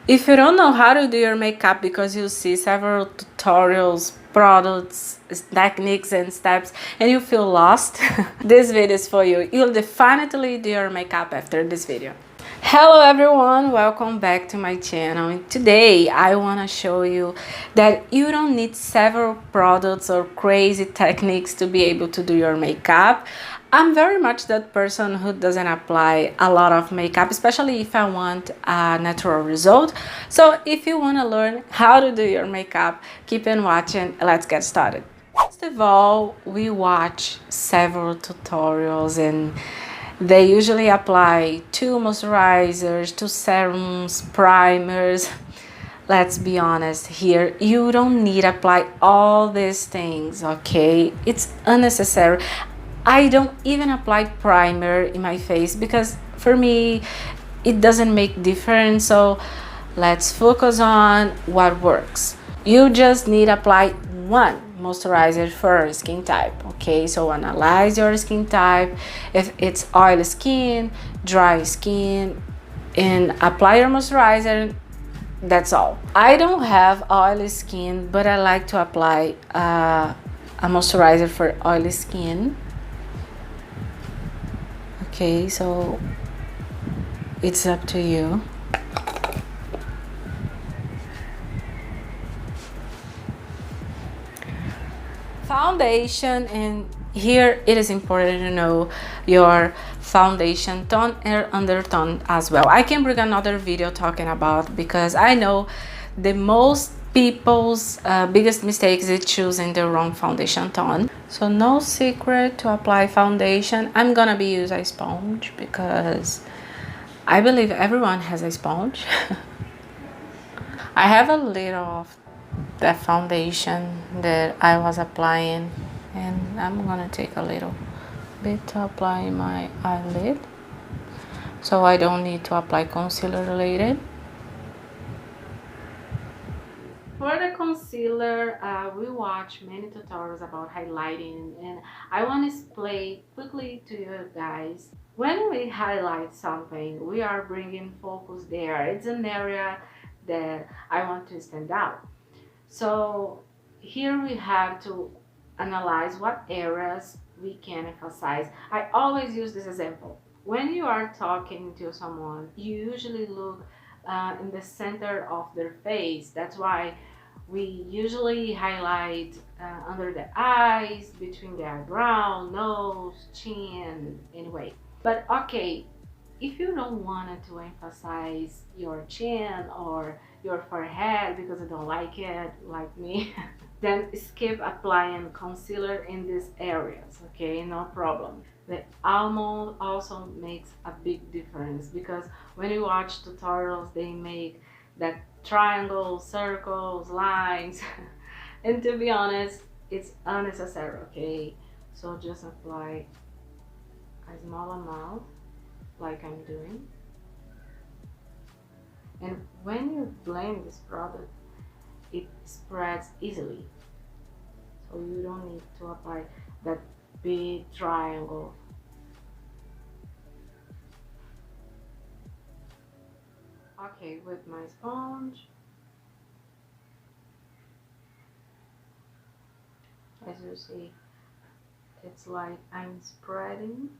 If you don't know how to do your makeup because you see several tutorials, products, techniques and steps and you feel lost, this video is for you. You'll definitely do your makeup after this video. Hello everyone, welcome back to my channel. And today I want to show you that you don't need several products or crazy techniques to be able to do your makeup. I'm very much that person who doesn't apply a lot of makeup, especially if I want a natural result. So if you want to learn how to do your makeup, keep on watching. Let's get started. First of all, we watch several tutorials and they usually apply 2 moisturizers, 2 serums, primers. Let's be honest here, you don't need to apply all these things, okay? It's unnecessary. I don't even apply primer in my face because for me it doesn't make difference. So let's focus on what works. You just need to apply one moisturizer for skin type, okay? So analyze your skin type, if it's oily skin, dry skin, and apply your moisturizer. That's all. I don't have oily skin, but I like to apply a moisturizer for oily skin. Okay, so it's up to you. Foundation, and here it is important to know your foundation tone and undertone as well. I can bring another video talking about, because I know the most people's biggest mistakes is choosing the wrong foundation tone. So no secret to apply foundation. I'm gonna be using a sponge because I believe everyone has a sponge. I have a little of that foundation that I was applying, and I'm gonna take a little bit to apply my eyelid, so I don't need to apply concealer related. For the concealer, we watch many tutorials about highlighting, and I want to explain quickly to you guys. When we highlight something, we are bringing focus there. It's an area that I want to stand out. So here we have to analyze what areas we can emphasize. I always use this example. When you are talking to someone, you usually look in the center of their face. That's why we usually highlight under the eyes, between the eyebrow, nose, chin, anyway. But okay, if you don't want to emphasize your chin or your forehead because you don't like it, like me, then skip applying concealer in these areas, okay? No problem. The almond also makes a big difference, because when you watch tutorials, they make that triangles, circles, lines, and to be honest, it's unnecessary, okay? So just apply a small amount like I'm doing. And when you blend this product, it spreads easily, so you don't need to apply that big triangle. Okay, with my sponge, as you see, it's like I'm spreading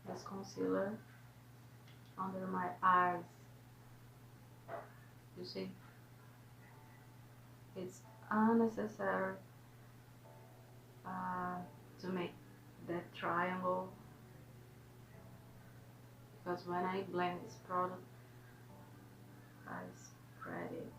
this concealer under my eyes. You see, it's unnecessary to make that triangle, because when I blend this product, I spread it.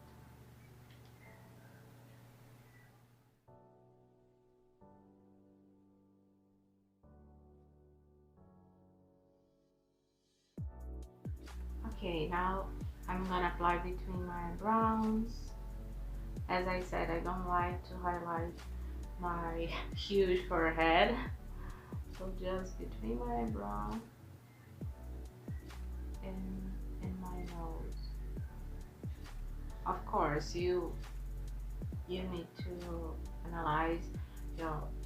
Okay, now I'm gonna apply between my brows. As I said, I don't like to highlight my huge forehead, so just between my brow and in my nose. Of course, you need to analyze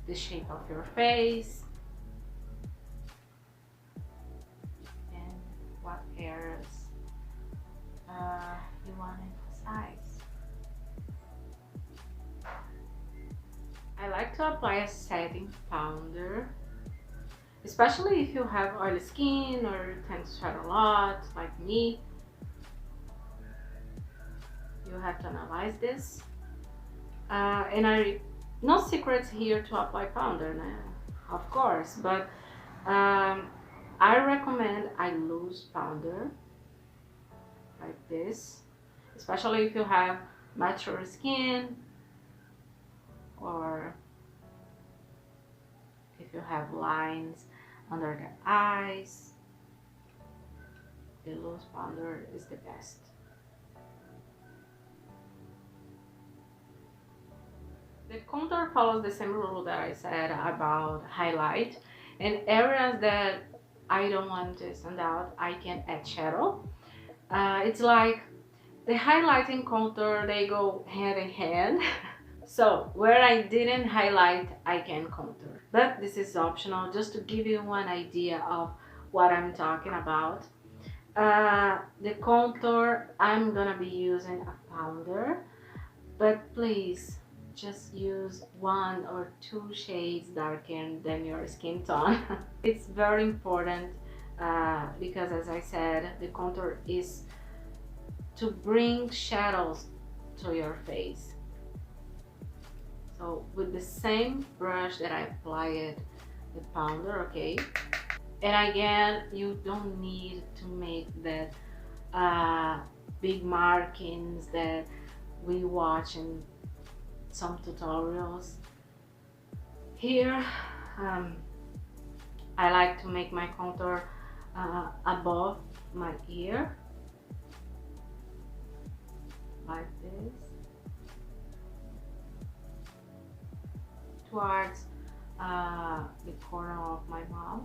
the shape of your face and what areas you want to emphasize. I like to apply a setting powder, especially if you have oily skin or tend to sweat a lot like me. You have to analyze this. No secrets here to apply powder, of course, but I recommend I loose powder like this, especially if you have mature skin or if you have lines under the eyes. The loose powder is the best. The contour follows the same rule that I said about highlight. In areas that I don't want to stand out, I can add shadow. It's like the highlight and contour, they go hand in hand. So where I didn't highlight, I can contour. But this is optional, just to give you one idea of what I'm talking about. The contour, I'm gonna be using a powder, but please just use 1 or 2 shades darker than your skin tone. It's very important because, as I said, the contour is to bring shadows to your face. So with the same brush that I applied the powder, okay? And again, you don't need to make that big markings that we watch in some tutorials. Here, I like to make my contour above my ear, like this, towards the corner of my mouth.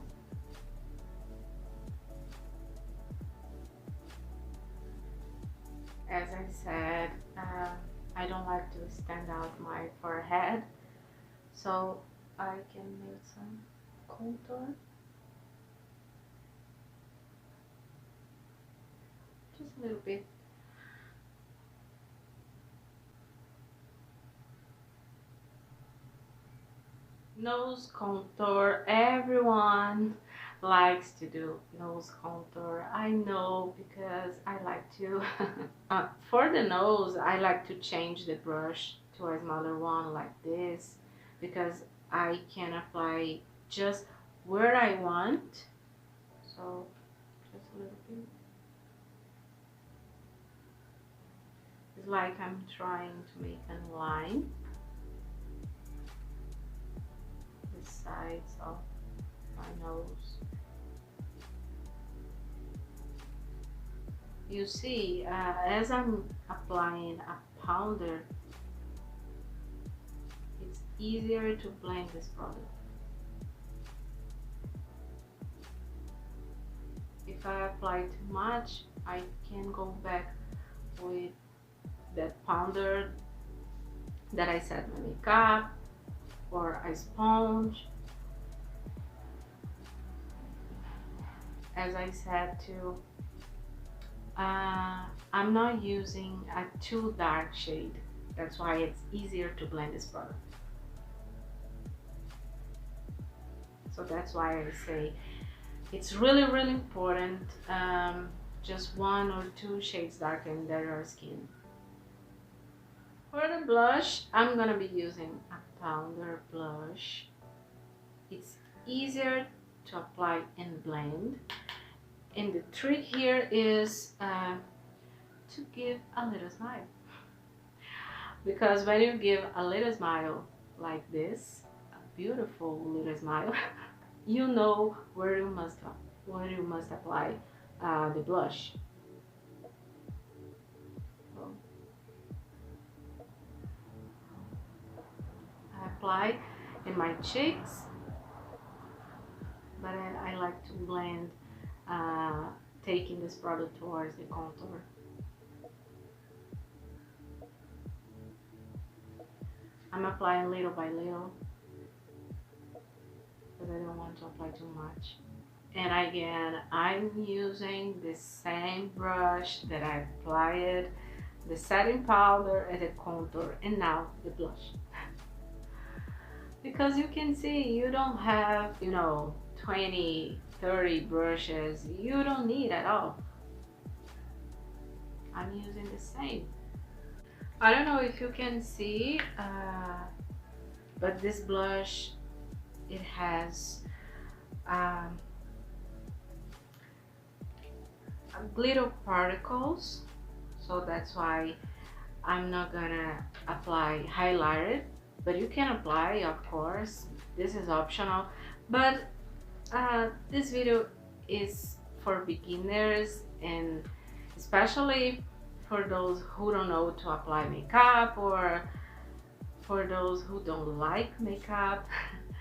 As I said, I don't like to stand out my forehead, so I can make some contour. Just a little bit. Nose contour, everyone likes to do nose contour. I know because I like to. For the nose, I like to change the brush to a smaller one like this because I can apply just where I want. So just a little bit. It's like I'm trying to make a line. The sides of my nose. You see, as I'm applying a powder, it's easier to blend this product. If I apply too much, I can go back with that powder that I set my makeup or a sponge. As I said too, I'm not using a too dark shade. That's why it's easier to blend this product. So that's why I say it's really important, just 1 or 2 shades darker than your skin. For the blush, I'm gonna be using a powder blush. It's easier to apply and blend. And the trick here is to give a little smile. Because when you give a little smile like this, a beautiful little smile, you know where you must apply the blush. So I apply in my cheeks, but I like to blend, taking this product towards the contour. I'm applying little by little because I don't want to apply too much. And again, I'm using the same brush that I applied the setting powder and the contour, and now the blush. Because you can see you don't have, you know, 20, 30 brushes. You don't need at all. I'm using the same. I don't know if you can see, but this blush, it has glitter particles, so that's why I'm not gonna apply highlighter, but you can apply, of course. This is optional, but this video is for beginners, and especially for those who don't know to apply makeup, or for those who don't like makeup.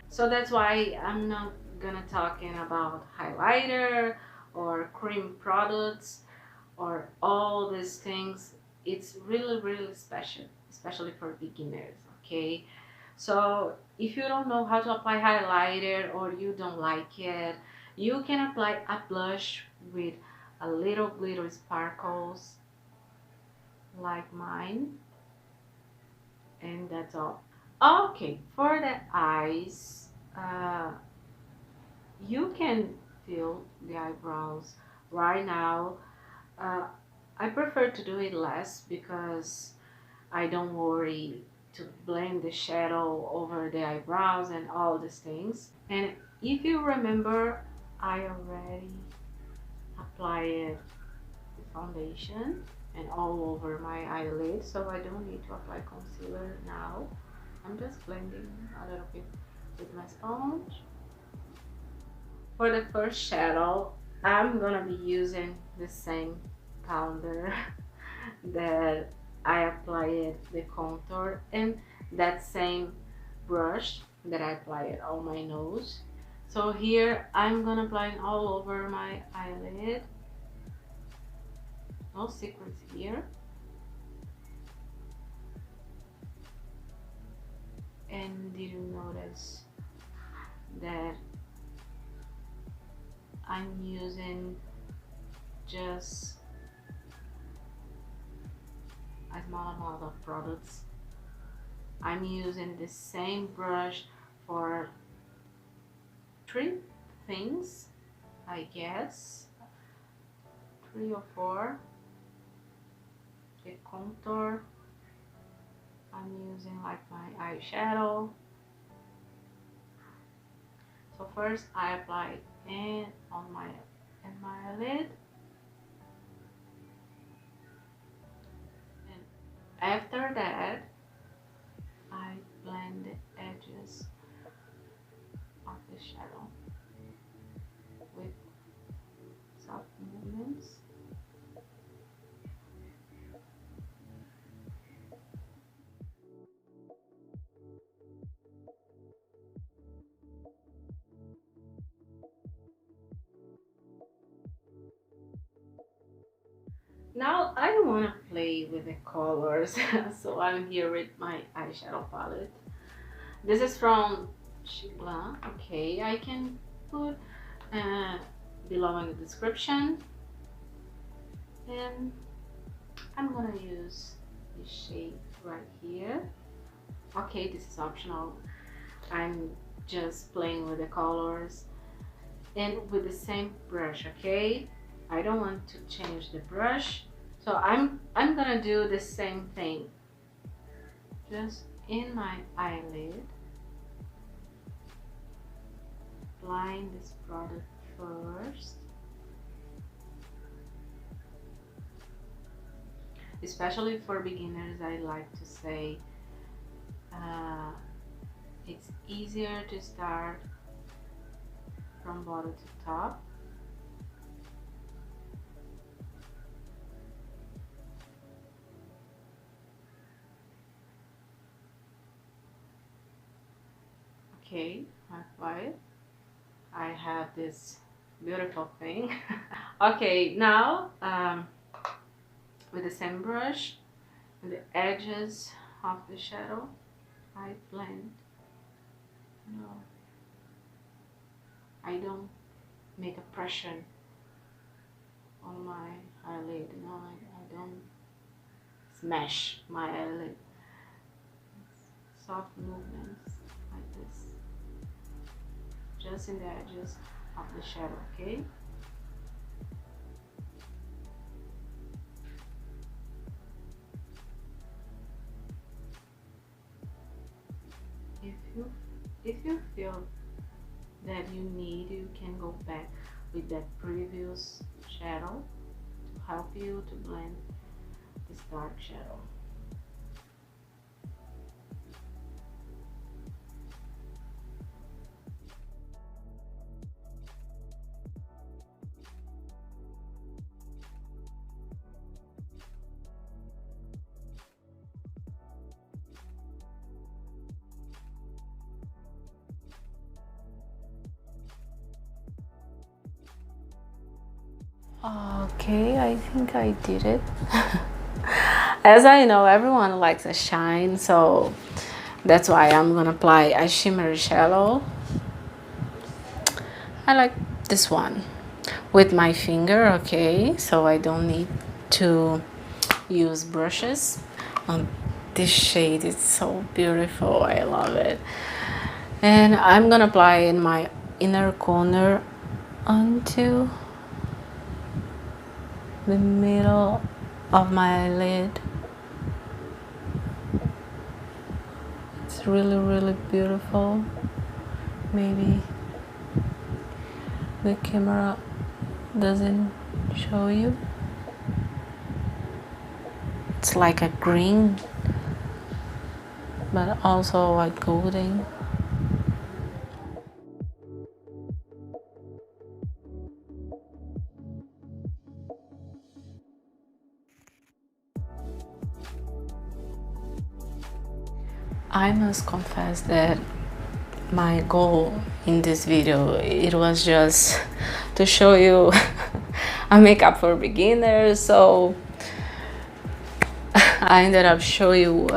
So that's why I'm not gonna talking about highlighter or cream products or all these things. It's really special, especially for beginners, okay? So if you don't know how to apply highlighter or you don't like it, you can apply a blush with a little glitter sparkles like mine, and that's all. Okay, for the eyes, you can fill the eyebrows right now. uh, I prefer to do it less because I don't worry to blend the shadow over the eyebrows and all these things. And if you remember, I already applied the foundation and all over my eyelid, so I don't need to apply concealer now. I'm just blending a little bit with my sponge. For the first shadow, I'm gonna be using the same powder that I applied the contour, and that same brush that I applied on my nose. So here I'm gonna apply it all over my eyelid. No secrets here. And did you notice that I'm using just a small amount of products? I'm using the same brush for 3 things, I guess, 3 or 4. The contour, I'm using like my eyeshadow. So first I apply it on my eyelid, and after that I blend the edges of the shadow with soft movements. Now I don't want to play with the colors, so I'm here with my eyeshadow palette. This is from Chigla. Okay, I can put below in the description, and I'm gonna use this shade right here. Okay, this is optional. I'm just playing with the colors and with the same brush, okay? I don't want to change the brush, so I'm gonna do the same thing just in my eyelid. Applying this product first, especially for beginners. I like to say it's easier to start from bottom to top. Okay, I applied. I have this beautiful thing. Okay, now with the same brush, with the edges of the shadow, I blend. No, I don't make a pressure on my eyelid. No, I don't smash my eyelid. Soft movements like this, just in the edges of the shadow, okay? If you feel that you can go back with that previous shadow to help you to blend this dark shadow. Okay, I think I did it. As I know, everyone likes a shine, so that's why I'm gonna apply a shimmer shadow. I like this one with my finger, okay, so I don't need to use brushes. This shade is so beautiful, I love it. And I'm gonna apply in my inner corner onto the middle of my lid. It's really beautiful. Maybe the camera doesn't show you. It's like a green, but also like golden. I must confess that my goal in this video, it was just to show you a makeup for beginners, so I ended up showing you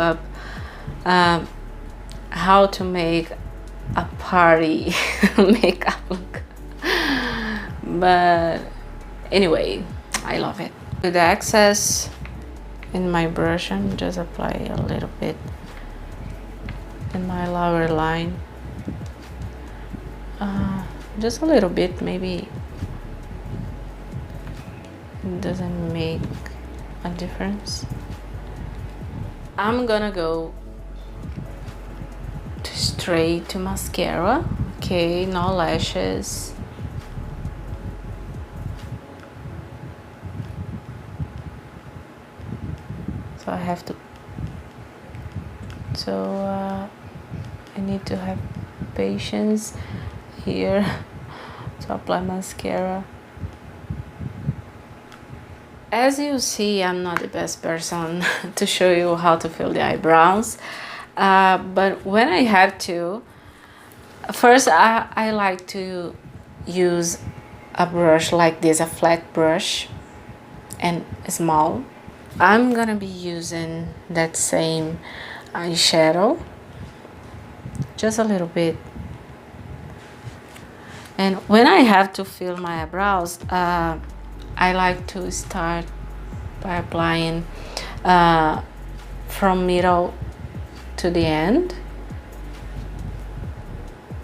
how to make a party makeup look. But anyway, I love it. With the excess in my brush, I'm just apply a little bit in my lower line, just a little bit, maybe it doesn't make a difference. I'm gonna go straight to mascara, okay, no lashes. So I have to, I need to have patience here to apply mascara. As you see, I'm not the best person to show you how to fill the eyebrows, but when I have to, first I like to use a brush like this, a flat brush and small. I'm gonna be using that same eyeshadow, just a little bit. And when I have to fill my eyebrows, I like to start by applying from middle to the end.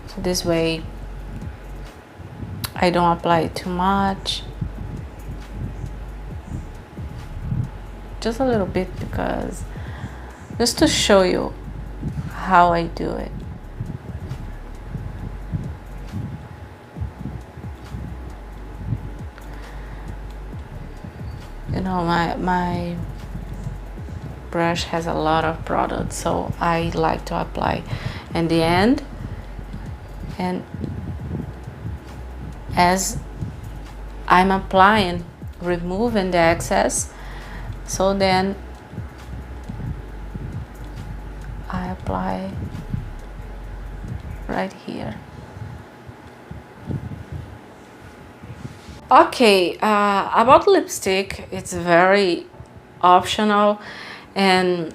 So this way I don't apply too much. Just a little bit, because just to show you how I do it. You know, my brush has a lot of product, so I like to apply in the end, and as I'm applying, removing the excess, so then I apply right here. Okay, about lipstick, it's very optional, and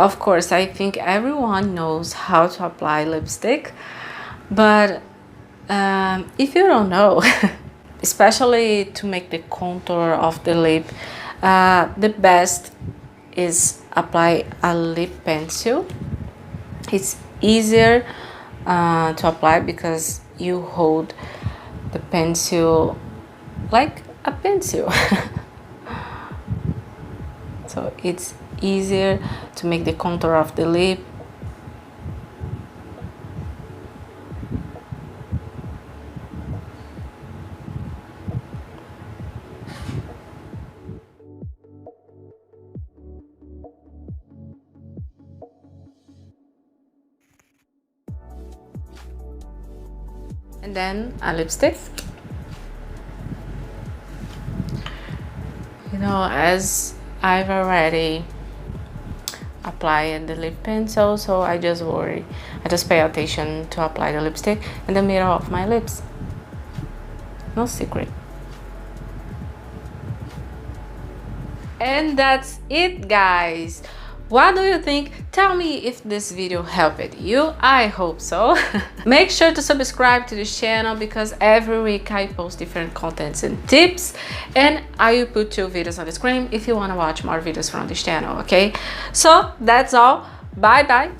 of course I think everyone knows how to apply lipstick, but if you don't know, especially to make the contour of the lip, the best is apply a lip pencil. It's easier to apply because you hold the pencil like a pencil. So it's easier to make the contour of the lip. And then a lipstick. You know, as I've already applied the lip pencil, so I just pay attention to apply the lipstick in the middle of my lips. No secret. And that's it, guys. What do you think? Tell me if this video helped you. I hope so. Make sure to subscribe to this channel because every week I post different contents and tips, and I will put 2 videos on the screen if you want to watch more videos from this channel, okay? So that's all. Bye bye.